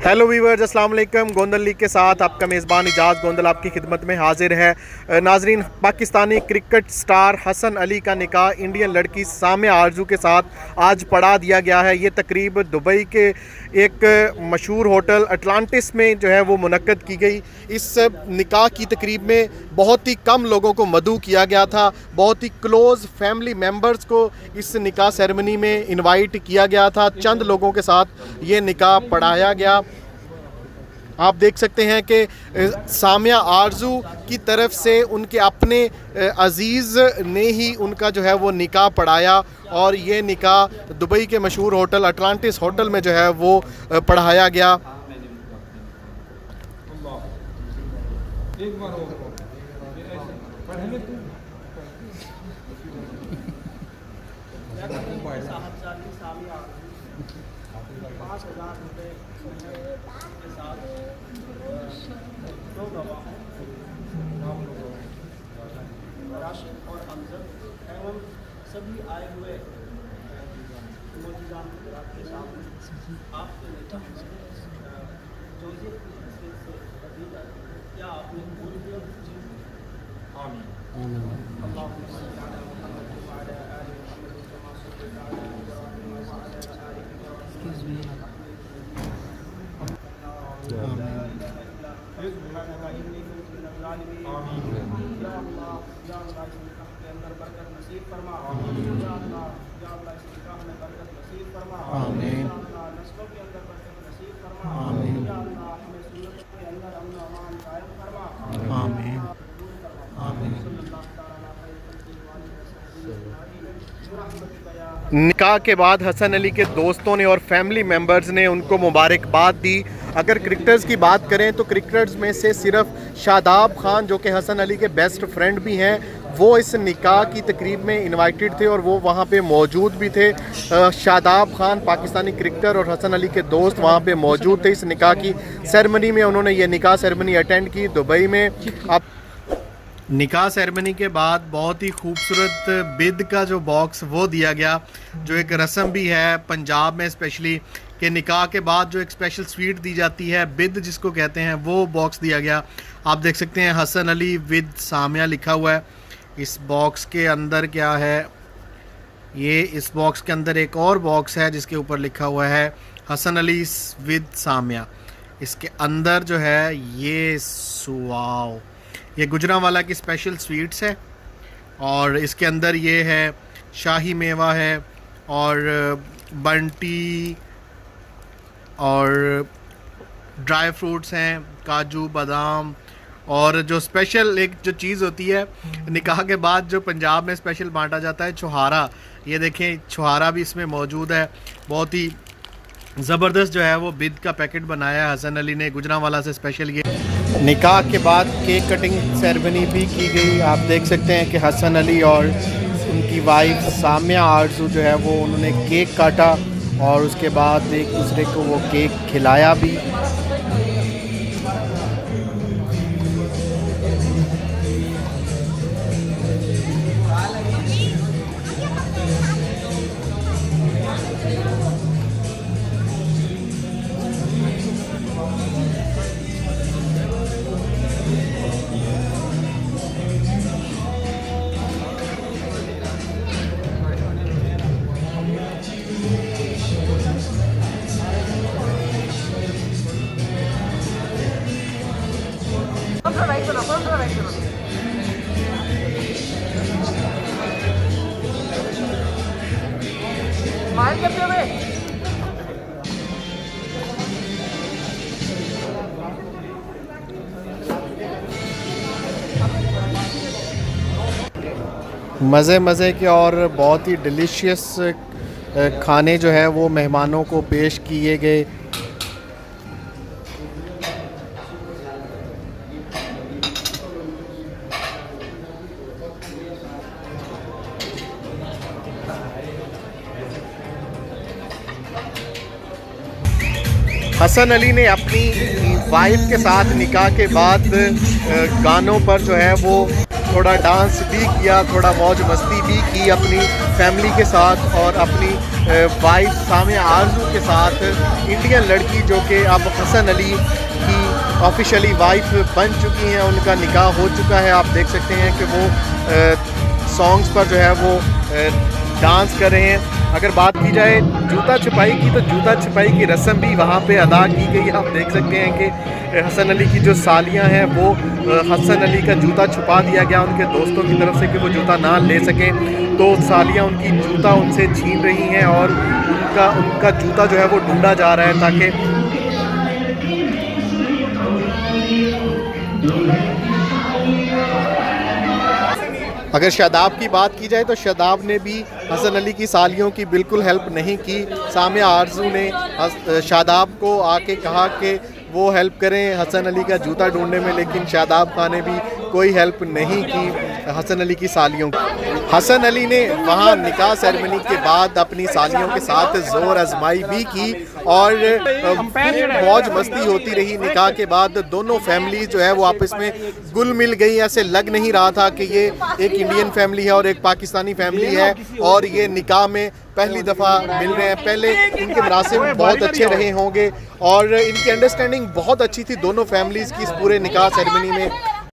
Hello viewers, अस्सलाम वालेकुम। Gondal league के साथ आपका मेज़बान इजाज़ गोंदल आपकी खिदमत में हाजिर है। नाजरीन, पाकिस्तानी क्रिकेट स्टार हसन अली का निकाह इंडियन लड़की सामिया आरजू के साथ आज पढ़ा दिया गया है। ये तकरीब दुबई के एक मशहूर होटल अटलांटिस में जो है वो मुनक्कद की गई। इस निकाह की तकरीब में बहुत ही कम लोगों को मदऊ किया गया था। बहुत ही क्लोज़ फैमिली मेम्बर्स को इस निकाह सेरेमनी में इनवाइट किया गया था। चंद लोगों के साथ ये निकाह पढ़ाया गया। आप देख सकते हैं कि सामिया आरजू की तरफ से उनके अपने अजीज़ ने ही उनका जो है वो निकाह पढ़ाया और ये निकाह दुबई के मशहूर होटल अटलांटिस होटल में जो है वो पढ़ाया गया। राशिद और हमजद एवं सभी आए हुए मोजीज़ान के सामने आपके निकाह जोजियत की हैसियत से अजीज़ क्या आपने कबूल किया? जी आमीन। अल्लाहुम्मा सल्ली अला मुहम्मद व अला आलि मुहम्मद कमा सल्लैता अला इब्राहीम व अला आलि इब्राहीम। निकाह के बाद हसन अली के दोस्तों ने और फैमिली मेम्बर्स ने उनको मुबारकबाद दी। अगर क्रिकेटर्स की बात करें तो क्रिकेटर्स में से सिर्फ शादाब खान, जो कि हसन अली के बेस्ट फ्रेंड भी हैं, वो इस निकाह की तकरीब में इनवाइटेड थे और वो वहाँ पे मौजूद भी थे। शादाब खान पाकिस्तानी क्रिकेटर और हसन अली के दोस्त वहाँ पे मौजूद थे। इस निकाह की सेरेमनी में उन्होंने ये निकाह सेरेमनी अटेंड की दुबई में। अब निकाह सेरेमनी के बाद बहुत ही खूबसूरत बिद का जो बॉक्स वो दिया गया, जो एक रस्म भी है पंजाब में स्पेशली कि निकाह के बाद जो एक स्पेशल स्वीट दी जाती है, बिद जिसको कहते हैं, वो बॉक्स दिया गया। आप देख सकते हैं हसन अली विद सामिया लिखा हुआ है। इस बॉक्स के अंदर क्या है, ये इस बॉक्स के अंदर एक और बॉक्स है जिसके ऊपर लिखा हुआ है हसन अली विद सामिया। इसके अंदर जो है ये सुवाओ, ये गुजरांवाला की स्पेशल स्वीट्स है और इसके अंदर ये है शाही मेवा है और बंटी और ड्राई फ्रूट्स हैं, काजू बादाम, और जो स्पेशल एक जो चीज़ होती है निकाह के बाद जो पंजाब में स्पेशल बांटा जाता है, छुहारा। ये देखें, छुहारा भी इसमें मौजूद है। बहुत ही ज़बरदस्त जो है वो बिद का पैकेट बनाया है हसन अली ने गुजरांवाला से स्पेशल। ये निकाह के बाद केक कटिंग सेरेमनी भी की गई। आप देख सकते हैं कि हसन अली और उनकी वाइफ सामिया आरजू जो है वो उन्होंने केक काटा और उसके बाद एक दूसरे को वो केक खिलाया भी। मज़े मज़े के और बहुत ही डिलीशियस खाने जो है वो मेहमानों को पेश किए गए। हसन अली ने अपनी वाइफ के साथ निकाह के बाद गानों पर जो है वो थोड़ा डांस भी किया, थोड़ा मौज मस्ती भी की अपनी फैमिली के साथ और अपनी वाइफ सामिया आरजू के साथ। इंडियन लड़की जो कि अब हसन अली की ऑफिशियली वाइफ बन चुकी हैं, उनका निकाह हो चुका है। आप देख सकते हैं कि वो सॉन्ग्स पर जो है वो डांस कर रहे हैं। अगर बात की जाए जूता छुपाई की, तो जूता छुपाई की रस्म भी वहाँ पे अदा की गई। आप देख सकते हैं कि हसन अली की जो सालियाँ हैं वो हसन अली का जूता छुपा दिया गया उनके दोस्तों की तरफ से कि वो जूता ना ले सकें। तो सालियाँ उनकी जूता उनसे छीन रही हैं और उनका जूता जो है वो ढूंढा जा रहा है ताकि अगर शादाब की बात की जाए तो शादाब ने भी हसन अली की सालियों की बिल्कुल हेल्प नहीं की। सामिया आरजू ने शादाब को आके कहा कि वो हेल्प करें हसन अली का जूता ढूंढने में, लेकिन शादाब खान ने भी कोई हेल्प नहीं की हसन अली की सालियों की। हसन अली ने वहाँ निकाह सेरेमनी के बाद अपनी सालियों के साथ ज़ोर आजमाई भी की और मौज मस्ती होती रही। निकाह के बाद दोनों फैमिली जो है वो आपस में गुल मिल गई। ऐसे लग नहीं रहा था कि ये एक इंडियन फैमिली है और एक पाकिस्तानी फैमिली है और ये निकाह में पहली दफ़ा मिल रहे हैं। पहले इनके मरासिम बहुत अच्छे रहे होंगे और इनकी अंडरस्टैंडिंग बहुत अच्छी थी दोनों फैमिलीज़ की इस पूरे निकाह सेरेमनी में।